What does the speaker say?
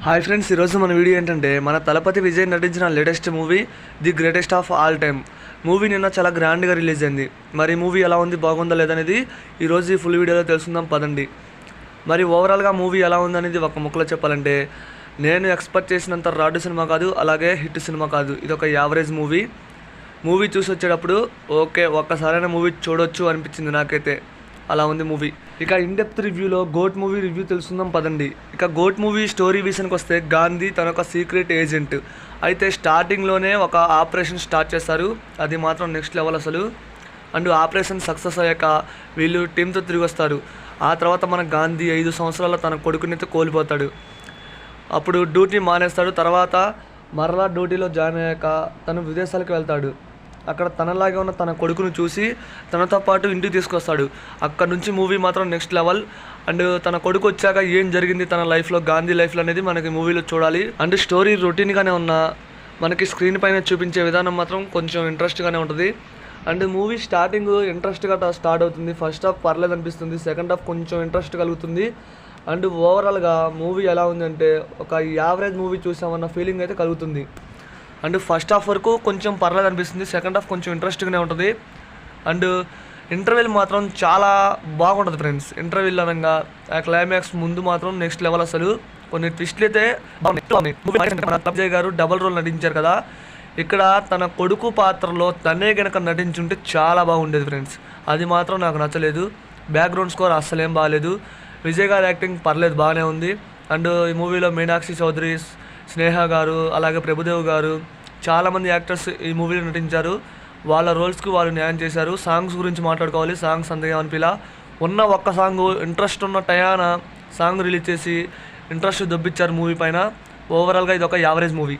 Hi friends, ఈరోజు మన video ఏంటంటే మన తలపతి విజయ్ నటించిన latest movie the greatest of all time movie నిన్న చాలా గ్రాండ్గా రిలీజ్ అయింది. మరి మూవీ ఎలా ఉంది, బాగుందా లేదనేది ఈరోజు ఈ ఫుల్ వీడియోలో తెలుసుకుందాం పదండి. మరి ఓవరాల్గా మూవీ ఎలా ఉందనేది ఒక ముక్కలో చెప్పాలంటే, నేను ఎక్స్పెక్ట్ చేసినంత రాడు సినిమా కాదు, అలాగే హిట్ సినిమా కాదు. ఇది ఒక యావరేజ్ మూవీ చూసి వచ్చేటప్పుడు ఓకే ఒక్కసారైనా మూవీ చూడొచ్చు అనిపించింది నాకైతే. అలా ఉంది మూవీ. ఇక ఇన్డెప్త్ రివ్యూలో గోట్ మూవీ రివ్యూ తెలుసుకుందాం పదండి. ఇక గోట్ మూవీ స్టోరీ విషయానికి వస్తే, గాంధీ తన ఒక సీక్రెట్ ఏజెంట్ అయితే స్టార్టింగ్లోనే ఒక ఆపరేషన్ స్టార్ట్ చేస్తారు. అది మాత్రం నెక్స్ట్ లెవెల్ అసలు. అండ్ ఆపరేషన్ సక్సెస్ అయ్యాక వీళ్ళు టీంతో తిరిగి వస్తారు. ఆ తర్వాత మన గాంధీ 5 సంవత్సరాల తన కొడుకునైతే కోల్పోతాడు. అప్పుడు డ్యూటీ మానేస్తాడు. తర్వాత మరలా డ్యూటీలో జాయిన్ అయ్యాక తను విదేశాలకు వెళ్తాడు. అక్కడ తనలాగే ఉన్న తన కొడుకును చూసి తనతో పాటు ఇంటికి తీసుకొస్తాడు. అక్కడ నుంచి మూవీ మాత్రం నెక్స్ట్ లెవెల్. అండ్ తన కొడుకు వచ్చాక ఏం జరిగింది తన లైఫ్లో, గాంధీ లైఫ్లో అనేది మనకి మూవీలో చూడాలి. అండ్ స్టోరీ రొటీన్గానే ఉన్న మనకి స్క్రీన్ పైన చూపించే విధానం మాత్రం కొంచెం ఇంట్రెస్ట్గానే ఉంటుంది. అండ్ మూవీ స్టార్టింగ్ ఇంట్రెస్ట్గా స్టార్ట్ అవుతుంది. ఫస్ట్ హాఫ్ పర్లేదు అనిపిస్తుంది, సెకండ్ హాఫ్ కొంచెం ఇంట్రెస్ట్ కలుగుతుంది. అండ్ ఓవరాల్గా మూవీ ఎలా ఉందంటే ఒక యావరేజ్ మూవీ చూసామన్న ఫీలింగ్ అయితే కలుగుతుంది. అండ్ ఫస్ట్ హాఫ్ వరకు కొంచెం పర్లేదు అనిపిస్తుంది, సెకండ్ హాఫ్ కొంచెం ఇంట్రెస్టింగ్గానే ఉంటుంది. అండ్ ఇంటర్వెల్ మాత్రం చాలా బాగుంటుంది ఫ్రెండ్స్. ఇంటర్వెల్ అనగా ఆ క్లైమాక్స్ ముందు మాత్రం నెక్స్ట్ లెవెల్ అసలు. కొన్ని ట్విస్ట్లు అయితే విజయ్ గారు డబల్ రోల్ నటించారు కదా, ఇక్కడ తన కొడుకు పాత్రలో తనే గనక నటించుంటే చాలా బాగుండేది ఫ్రెండ్స్. అది మాత్రం నాకు నచ్చలేదు. బ్యాక్గ్రౌండ్ స్కోర్ అస్సలేం బాగాలేదు. విజయ్ గారి యాక్టింగ్ పర్లేదు, బాగానే ఉంది. అండ్ ఈ మూవీలో మీనాక్షి చౌదరి, స్నేహ గారు, అలాగే ప్రభుదేవ్ గారు, చాలామంది యాక్టర్స్ ఈ మూవీలో నటించారు. వాళ్ళ రోల్స్కి వాళ్ళు న్యాయం చేశారు. సాంగ్స్ గురించి మాట్లాడుకోవాలి. సాంగ్స్ అంతగా అనిపిలా. ఉన్న ఒక్క సాంగ్ ఇంట్రెస్ట్ ఉన్న టయాన సాంగ్ రిలీజ్ చేసి ఇంట్రెస్ట్ దొబ్బిచ్చారు మూవీ పైన. ఓవరాల్గా ఇది ఒక యావరేజ్ మూవీ.